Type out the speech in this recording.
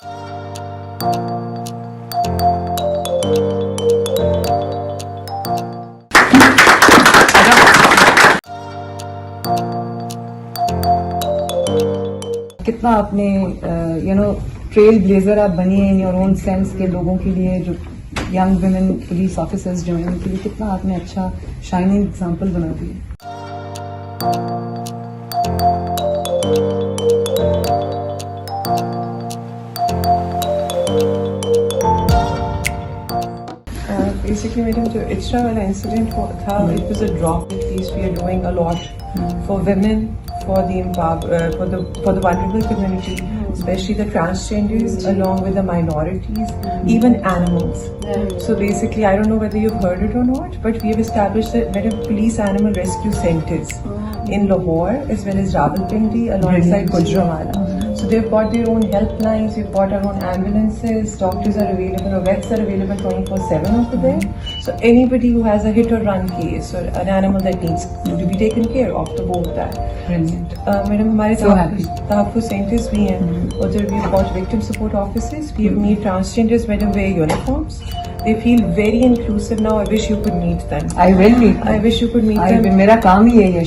कितना आपने trail blazer आप बनी है इन योर ओन सेंस के लोगों के लिए, जो यंग वुमेन पुलिस ऑफिसर्स जो हैं उनके लिए कितना आपने अच्छा शाइनिंग एग्जांपल बना दिया. Basically, madam, जो इचरा वाला इंसिडेंट था, it was a drop. At least we are doing a lot for women, for the vulnerable community, especially the transgenders, along with the minorities, even animals. So basically, I don't know whether you've heard it or not, but we have established the police animal rescue centers in Lahore as well as Rawalpindi alongside Gujranwala. So they've got their own helplines, we've got our own ambulances, doctors are available, or vets are available 24/7 over there. So anybody who has a hit or run case or an animal that needs to be taken care of, to both that. Brilliant. Madam, हमारे So happy. तहफ़्फ़ुज़ centers भी हैं, उधर we've got victim support offices. We have made transgenders, madam, wear uniforms. They feel very inclusive now. I wish you could meet them. I will meet them. I wish you could meet them. मेरा काम ही यही है.